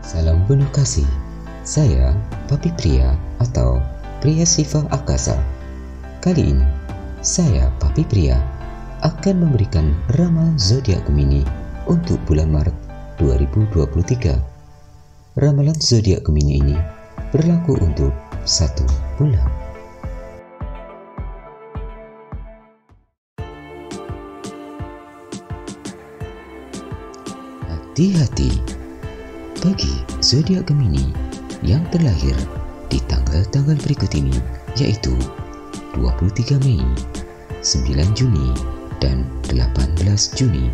Salam penuh kasih. Saya Papi Pria atau Pria Sifah Akasa. Kali ini saya Papi Pria akan memberikan ramalan zodiak Gemini untuk bulan Maret 2023. Ramalan zodiak Gemini ini berlaku untuk 1 bulan. Hati-hati bagi zodiak Gemini yang terlahir di tanggal-tanggal berikut ini, yaitu 23 Mei, 9 Juni, dan 18 Juni.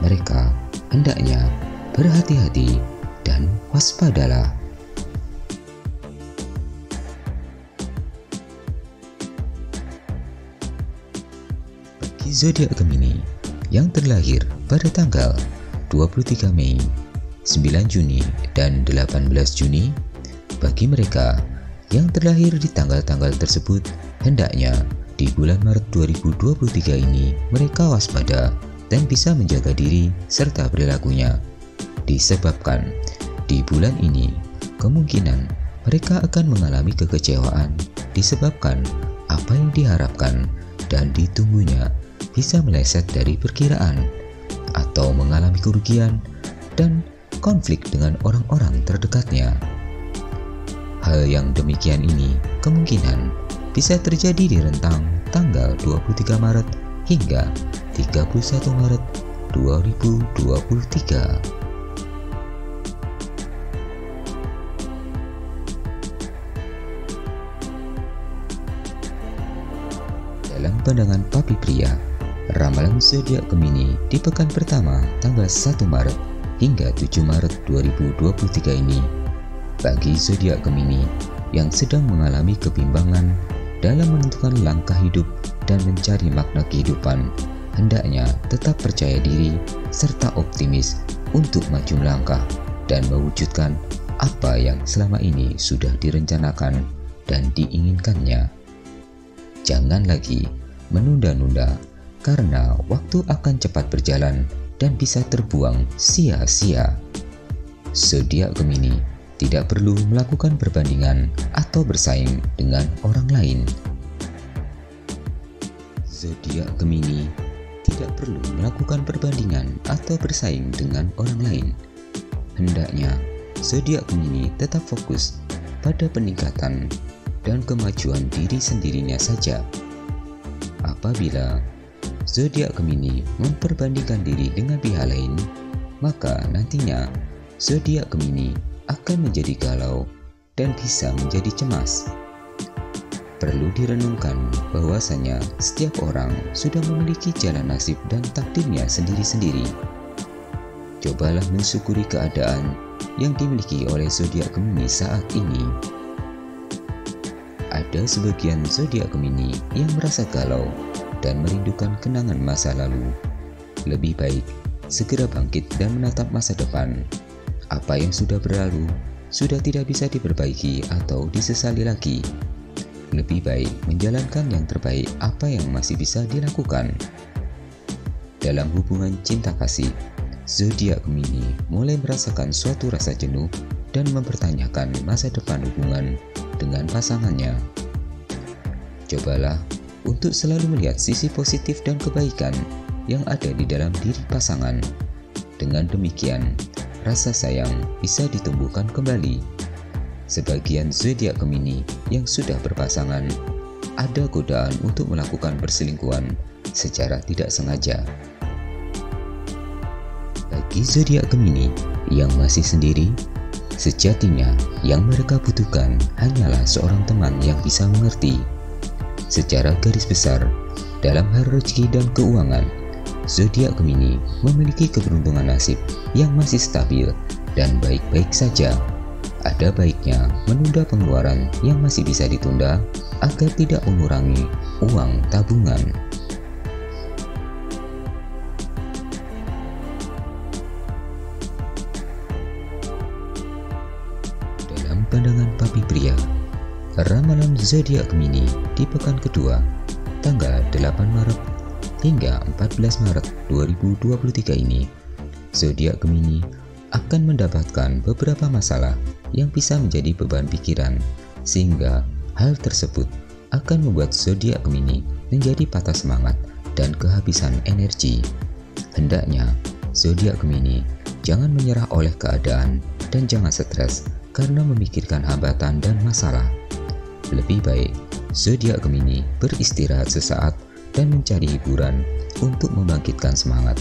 Mereka hendaknya berhati-hati dan waspadalah. Bagi zodiak Gemini yang terlahir pada tanggal 23 Mei, 9 Juni, dan 18 Juni, bagi mereka yang terlahir di tanggal-tanggal tersebut, hendaknya di bulan Maret 2023 ini mereka waspada dan bisa menjaga diri serta perilakunya. Disebabkan di bulan ini kemungkinan mereka akan mengalami kekecewaan disebabkan apa yang diharapkan dan ditunggunya bisa meleset dari perkiraan atau mengalami kerugian dan konflik dengan orang-orang terdekatnya. Hal yang demikian ini kemungkinan bisa terjadi di rentang tanggal 23 Maret hingga 31 Maret 2023. Dalam pandangan Papi Pria, ramalan zodiak Gemini di pekan pertama tanggal 1 Maret hingga 7 Maret 2023 ini bagi zodiak Gemini yang sedang mengalami kebimbangan dalam menentukan langkah hidup dan mencari makna kehidupan, hendaknya tetap percaya diri serta optimis untuk maju melangkah dan mewujudkan apa yang selama ini sudah direncanakan dan diinginkannya. Jangan lagi menunda-nunda karena waktu akan cepat berjalan dan bisa terbuang sia-sia. Zodiak Gemini tidak perlu melakukan perbandingan atau bersaing dengan orang lain. Zodiak Gemini tidak perlu melakukan perbandingan atau bersaing dengan orang lain. Hendaknya zodiak Gemini tetap fokus pada peningkatan dan kemajuan diri sendirinya saja. Apabila zodiak Gemini memperbandingkan diri dengan pihak lain, maka nantinya zodiak Gemini akan menjadi galau dan bisa menjadi cemas. Perlu direnungkan bahwasanya setiap orang sudah memiliki jalan nasib dan takdirnya sendiri-sendiri. Cobalah mensyukuri keadaan yang dimiliki oleh zodiak Gemini saat ini. Ada sebagian zodiak Gemini yang merasa galau dan merindukan kenangan masa lalu. Lebih baik segera bangkit dan menatap masa depan. Apa yang sudah berlalu sudah tidak bisa diperbaiki atau disesali lagi. Lebih baik menjalankan yang terbaik apa yang masih bisa dilakukan. Dalam hubungan cinta kasih, zodiak Gemini mulai merasakan suatu rasa jenuh dan mempertanyakan masa depan hubungan dengan pasangannya. Cobalah untuk selalu melihat sisi positif dan kebaikan yang ada di dalam diri pasangan. Dengan demikian, rasa sayang bisa ditumbuhkan kembali. Sebagian zodiak Gemini yang sudah berpasangan, ada godaan untuk melakukan perselingkuhan secara tidak sengaja. Bagi zodiak Gemini yang masih sendiri, sejatinya yang mereka butuhkan hanyalah seorang teman yang bisa mengerti. Secara garis besar, dalam hal rezeki dan keuangan, zodiak Gemini memiliki keberuntungan nasib yang masih stabil dan baik-baik saja. Ada baiknya menunda pengeluaran yang masih bisa ditunda agar tidak mengurangi uang tabungan. Dalam pandangan Papi Pria, ramalan zodiak Gemini di pekan kedua tanggal 8 Maret hingga 14 Maret 2023 ini, zodiak Gemini akan mendapatkan beberapa masalah yang bisa menjadi beban pikiran, sehingga hal tersebut akan membuat zodiak Gemini menjadi patah semangat dan kehabisan energi. Hendaknya zodiak Gemini jangan menyerah oleh keadaan dan jangan stres karena memikirkan hambatan dan masalah. Lebih baik zodiak Gemini beristirahat sesaat dan mencari hiburan untuk membangkitkan semangat.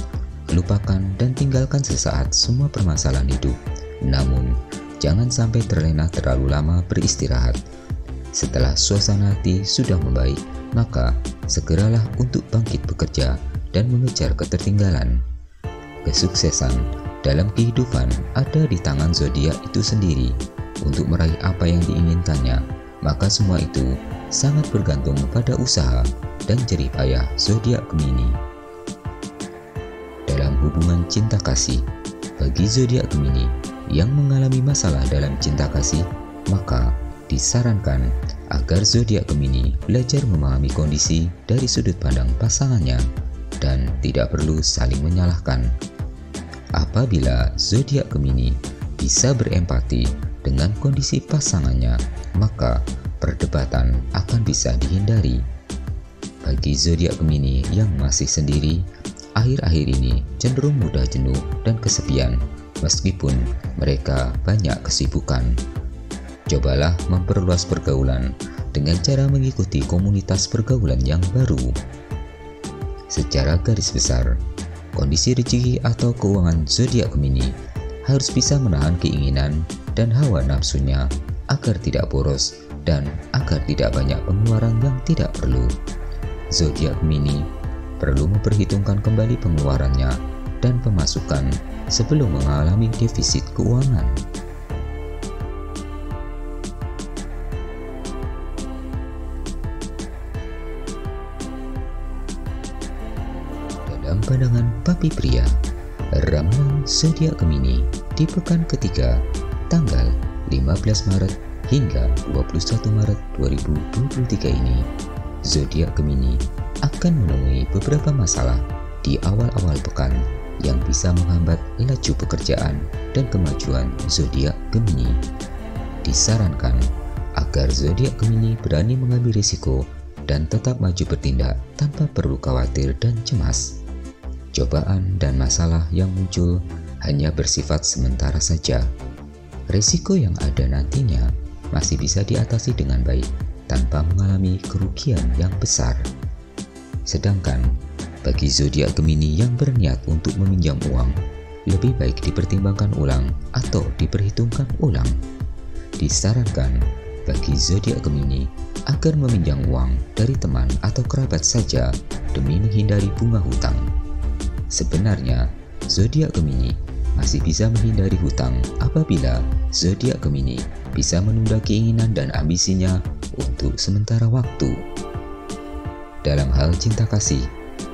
Lupakan dan tinggalkan sesaat semua permasalahan hidup. Namun, jangan sampai terlena terlalu lama beristirahat. Setelah suasana hati sudah membaik, maka segeralah untuk bangkit bekerja dan mengejar ketertinggalan. Kesuksesan dalam kehidupan ada di tangan zodiak itu sendiri. Untuk meraih apa yang diinginkannya, maka semua itu sangat bergantung pada usaha dan jerih payah zodiak Gemini. Dalam hubungan cinta kasih, bagi zodiak Gemini yang mengalami masalah dalam cinta kasih, maka disarankan agar zodiak Gemini belajar memahami kondisi dari sudut pandang pasangannya dan tidak perlu saling menyalahkan. Apabila zodiak Gemini bisa berempati dengan kondisi pasangannya, maka perdebatan akan bisa dihindari. Bagi zodiak Gemini yang masih sendiri, akhir-akhir ini cenderung mudah jenuh dan kesepian meskipun mereka banyak kesibukan. Cobalah memperluas pergaulan dengan cara mengikuti komunitas pergaulan yang baru. Secara garis besar, kondisi rezeki atau keuangan zodiak Gemini harus bisa menahan keinginan dan hawa nafsunya agar tidak boros dan agar tidak banyak pengeluaran yang tidak perlu. Zodiak Gemini perlu memperhitungkan kembali pengeluarannya dan pemasukan sebelum mengalami defisit keuangan. Dalam pandangan Papi Pria, ramalan zodiak Gemini di pekan ketiga tanggal 15 Maret hingga 21 Maret 2023 ini, zodiak Gemini akan menemui beberapa masalah di awal-awal pekan yang bisa menghambat laju pekerjaan dan kemajuan zodiak Gemini. Disarankan agar zodiak Gemini berani mengambil risiko dan tetap maju bertindak tanpa perlu khawatir dan cemas. Cobaan dan masalah yang muncul hanya bersifat sementara saja. Risiko yang ada nantinya masih bisa diatasi dengan baik tanpa mengalami kerugian yang besar. Sedangkan bagi zodiak Gemini yang berniat untuk meminjam uang, lebih baik dipertimbangkan ulang atau diperhitungkan ulang. Disarankan bagi zodiak Gemini agar meminjam uang dari teman atau kerabat saja demi menghindari bunga hutang. Sebenarnya, zodiak Gemini masih bisa menghindari hutang apabila zodiak Gemini bisa menunda keinginan dan ambisinya untuk sementara waktu. Dalam hal cinta kasih,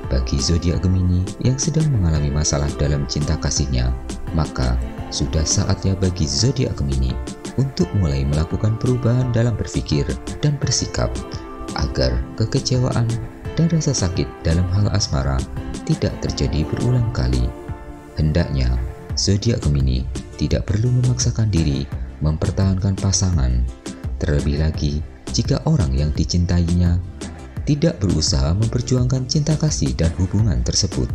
bagi zodiak Gemini yang sedang mengalami masalah dalam cinta kasihnya, maka sudah saatnya bagi zodiak Gemini untuk mulai melakukan perubahan dalam berpikir dan bersikap agar kekecewaan dan rasa sakit dalam hal asmara tidak terjadi berulang kali. Hendaknya zodiak Gemini tidak perlu memaksakan diri mempertahankan pasangan, terlebih lagi jika orang yang dicintainya tidak berusaha memperjuangkan cinta kasih dan hubungan tersebut.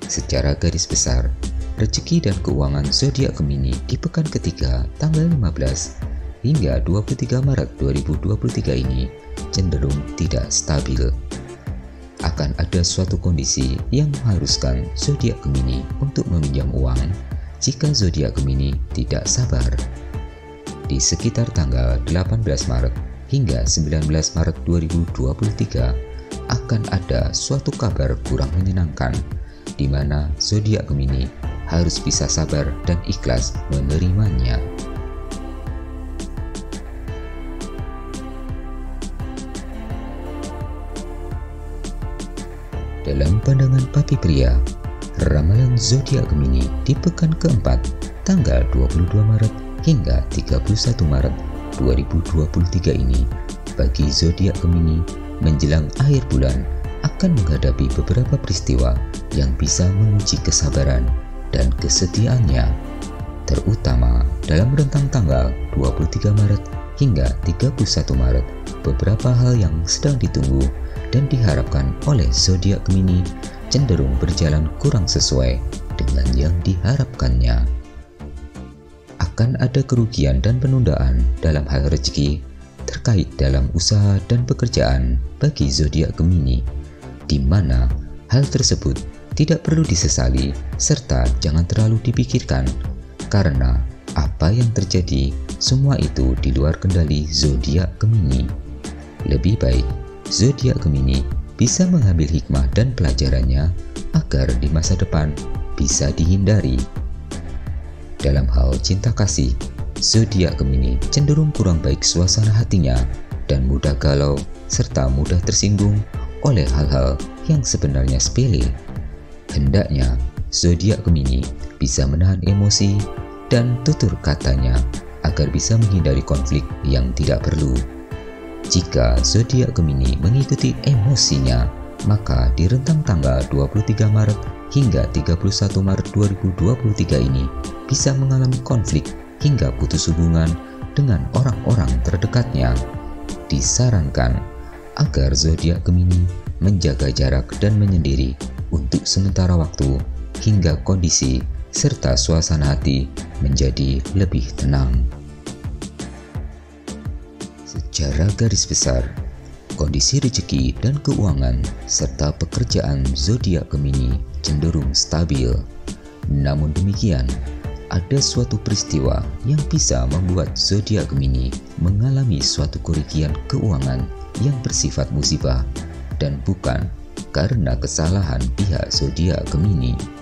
Secara garis besar, rezeki dan keuangan zodiak Gemini di pekan ketiga tanggal 15 hingga 23 Maret 2023 ini cenderung tidak stabil. Akan ada suatu kondisi yang mengharuskan zodiak Gemini untuk meminjam uang jika zodiak Gemini tidak sabar. Di sekitar tanggal 18 Maret hingga 19 Maret 2023 akan ada suatu kabar kurang menyenangkan di mana zodiak Gemini harus bisa sabar dan ikhlas menerimanya. Dalam pandangan Papi Pria, ramalan zodiak Gemini di pekan keempat tanggal 22 Maret hingga 31 Maret 2023 ini bagi zodiak Gemini menjelang akhir bulan akan menghadapi beberapa peristiwa yang bisa menguji kesabaran dan kesetiaannya, terutama dalam rentang tanggal 23 Maret hingga 31 Maret. Beberapa hal yang sedang ditunggu dan diharapkan oleh zodiak Gemini cenderung berjalan kurang sesuai dengan yang diharapkannya. Akan ada kerugian dan penundaan dalam hal rezeki terkait dalam usaha dan pekerjaan bagi zodiak Gemini, di mana hal tersebut tidak perlu disesali serta jangan terlalu dipikirkan, karena apa yang terjadi semua itu di luar kendali zodiak Gemini. Lebih baik zodiak Gemini bisa mengambil hikmah dan pelajarannya agar di masa depan bisa dihindari. Dalam hal cinta kasih, zodiak Gemini cenderung kurang baik suasana hatinya dan mudah galau serta mudah tersinggung oleh hal-hal yang sebenarnya sepele. Hendaknya zodiak Gemini bisa menahan emosi dan tutur katanya agar bisa menghindari konflik yang tidak perlu. Jika zodiak Gemini mengikuti emosinya, maka di rentang tanggal 23 Maret hingga 31 Maret 2023 ini bisa mengalami konflik hingga putus hubungan dengan orang-orang terdekatnya. Disarankan agar zodiak Gemini menjaga jarak dan menyendiri untuk sementara waktu hingga kondisi serta suasana hati menjadi lebih tenang. Secara garis besar, kondisi rezeki dan keuangan serta pekerjaan zodiak Gemini cenderung stabil. Namun demikian, ada suatu peristiwa yang bisa membuat zodiak Gemini mengalami suatu kerugian keuangan yang bersifat musibah dan bukan karena kesalahan pihak zodiak Gemini.